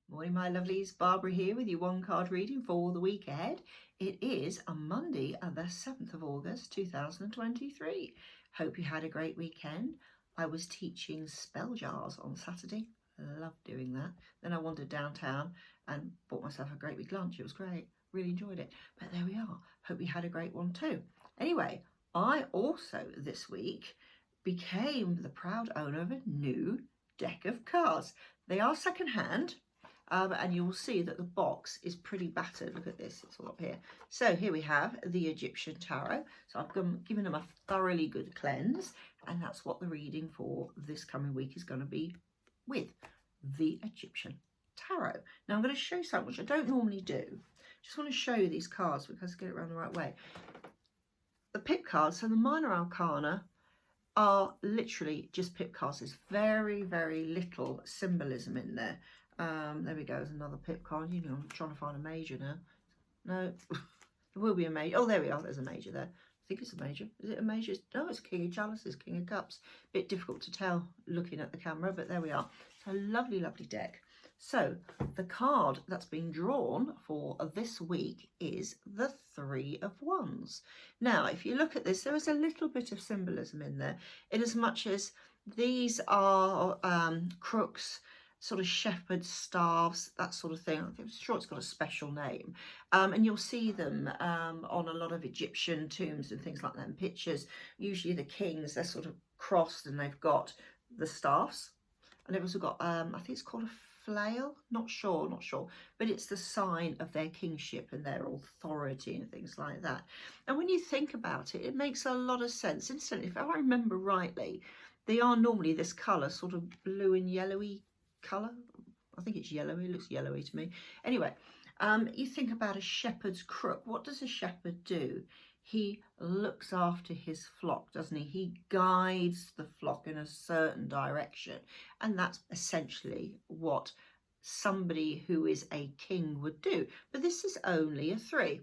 Morning, my lovelies. Barbara here with your one card reading for the week ahead. It is a Monday, the 7th of August 2023. Hope you had a great weekend. I was teaching spell jars on Saturday. Loved doing that. Then I wandered downtown and bought myself a great big lunch. It was great. Really enjoyed it. But there we are. Hope you had a great one too. Anyway, I also this week became the proud owner of a new deck of cards. They are secondhand. And you'll see that the box is pretty battered. Look at this, it's all up here. So here we have the Egyptian Tarot. So I've given them a thoroughly good cleanse, and that's what the reading for this coming week is going to be with the Egyptian Tarot. Now I'm going to show you something which I don't normally do. Just want to show you these cards because I get it around the right way. The pip cards, so the minor arcana, are literally just pip cards. There's very, very little symbolism in there. There we go, there's another pip card. You know, I'm trying to find a major now. No, there will be a major. Oh, there we are, there's a major there. I think it's a major. Is it a major? No, it's King of Chalices, King of Cups. Bit difficult to tell looking at the camera, but there we are. So lovely, lovely deck. So the card that's been drawn for this week is the Three of Wands. Now, if you look at this, there is a little bit of symbolism in there, in as much as these are crooks, sort of shepherd's staves, that sort of thing. I'm sure it's got a special name. And you'll see them on a lot of Egyptian tombs and things like that in pictures. Usually the kings, they're sort of crossed and they've got the staffs. And they've also got, I think it's called a flail, not sure, but it's the sign of their kingship and their authority and things like that. And when you think about it, it makes a lot of sense. Incidentally, if I remember rightly, they are normally this colour, sort of blue and yellowy colour. I think it's yellowy, it looks yellowy to me. Anyway, you think about a shepherd's crook. What does a shepherd do? He looks after his flock, doesn't he? He guides the flock in a certain direction. And that's essentially what somebody who is a king would do. But this is only a 3.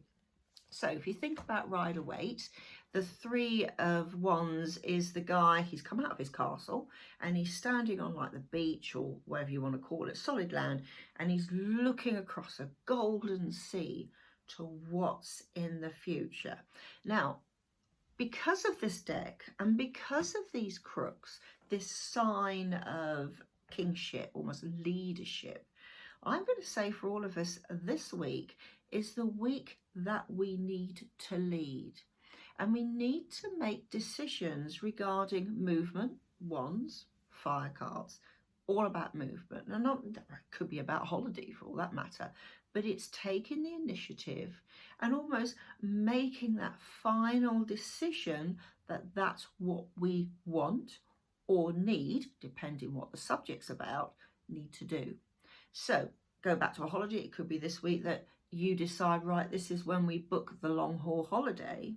So if you think about Rider-Waite, the Three of Wands is the guy, he's come out of his castle and he's standing on like the beach or whatever you want to call it, solid land, and he's looking across a golden sea to what's in the future. Now, because of this deck and because of these crooks, this sign of kingship, almost leadership, I'm going to say for all of us this week is the week that we need to lead. And we need to make decisions regarding movement, wands, fire cards, all about movement. And it could be about holiday for all that matter, but it's taking the initiative and almost making that final decision that that's what we want or need, depending what the subject's about, need to do. So go back to a holiday. It could be this week that you decide, right, this is when we book the long haul holiday.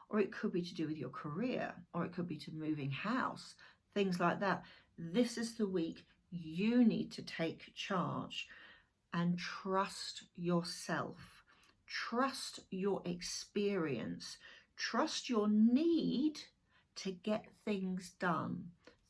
Or it could be to do with your career, or it could be to moving house, things like that. This is the week you need to take charge and trust yourself, trust your experience, trust your need to get things done.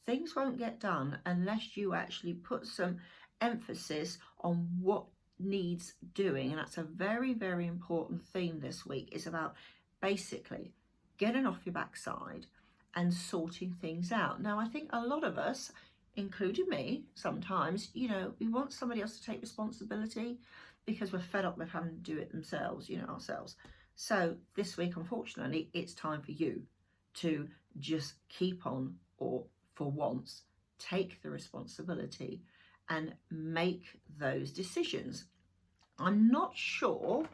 Things won't get done unless you actually put some emphasis on what needs doing. And that's a very, very important theme this week. It's about basically getting off your backside and sorting things out. Now, I think a lot of us, including me, sometimes, you know, we want somebody else to take responsibility because we're fed up with having to do it themselves, you know, ourselves. So this week, unfortunately, it's time for you to just keep on, or for once, take the responsibility and make those decisions. I'm not sure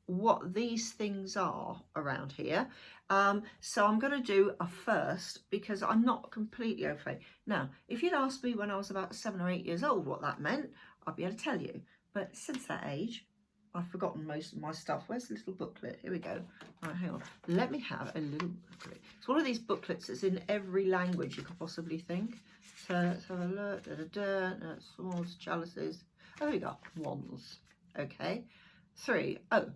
what these things are around here, so I'm going to do a first because I'm not completely au fait. Now, if you'd asked me when I was about 7 or 8 years old what that meant, I'd be able to tell you, but since that age I've forgotten most of my stuff. Where's the little booklet? Here we go. Right, hang on, let me have a little booklet. It's one of these booklets that's in every language you could possibly think. So let's have a look. Swords, chalices. Oh, there we go. Wands. Okay. 3. Oh,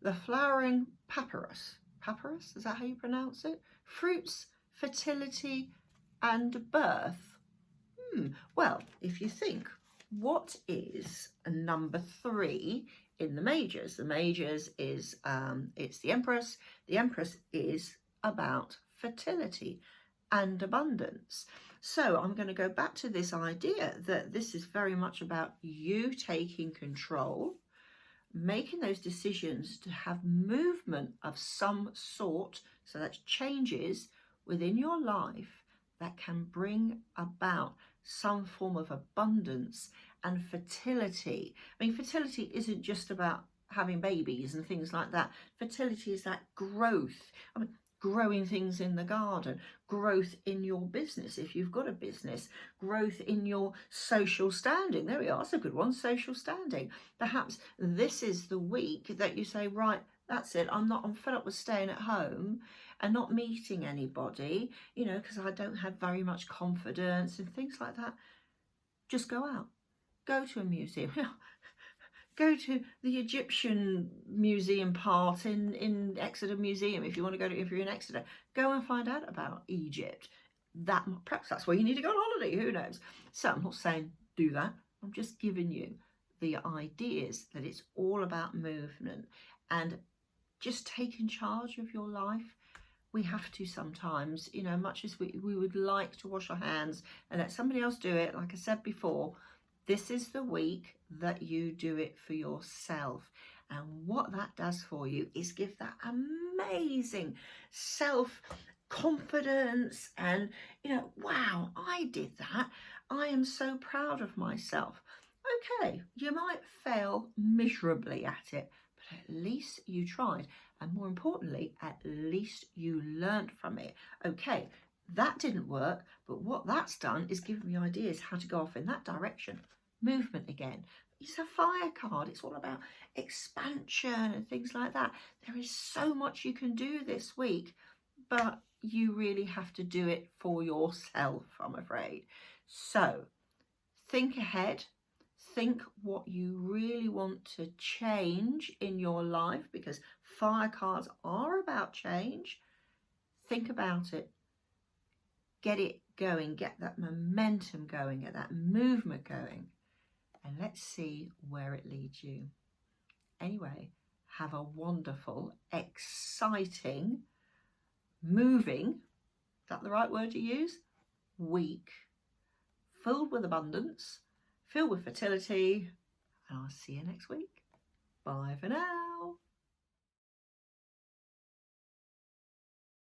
the flowering papyrus. Papyrus, is that how you pronounce it? Fruits, fertility and birth. Well, if you think, what is number 3 in the majors? The majors is, it's the Empress. The Empress is about fertility and abundance. So I'm going to go back to this idea that this is very much about you taking control, making those decisions to have movement of some sort, so that's changes within your life that can bring about some form of abundance and fertility. I mean, fertility isn't just about having babies and things like that. Fertility is that growth. I mean, growing things in the garden, growth in your business if you've got a business, growth in your social standing. There we are, that's a good one, social standing. Perhaps this is the week that you say, right, that's it, I'm fed up with staying at home and not meeting anybody, you know, because I don't have very much confidence and things like that. Just go out, go to a museum. Go to the Egyptian museum part in Exeter Museum if you want to go to, if you're in Exeter. Go and find out about Egypt. That perhaps that's where you need to go on holiday, who knows? So I'm not saying do that. I'm just giving you the ideas that it's all about movement and just taking charge of your life. We have to sometimes, you know, much as we would like to wash our hands and let somebody else do it, like I said before, this is the week that you do it for yourself. And what that does for you is give that amazing self-confidence and, you know, wow, I did that. I am so proud of myself. Okay, you might fail miserably at it, but at least you tried. And more importantly, at least you learned from it. Okay, that didn't work, but what that's done is given me ideas how to go off in that direction. Movement again. It's a fire card. It's all about expansion and things like that. There is so much you can do this week, but you really have to do it for yourself, I'm afraid. So think ahead. Think what you really want to change in your life, because fire cards are about change. Think about it. Get it going. Get that momentum going. Get that movement going. And let's see where it leads you. Anyway, have a wonderful, exciting, moving, is that the right word to use? Week. Filled with abundance, filled with fertility, and I'll see you next week. Bye for now.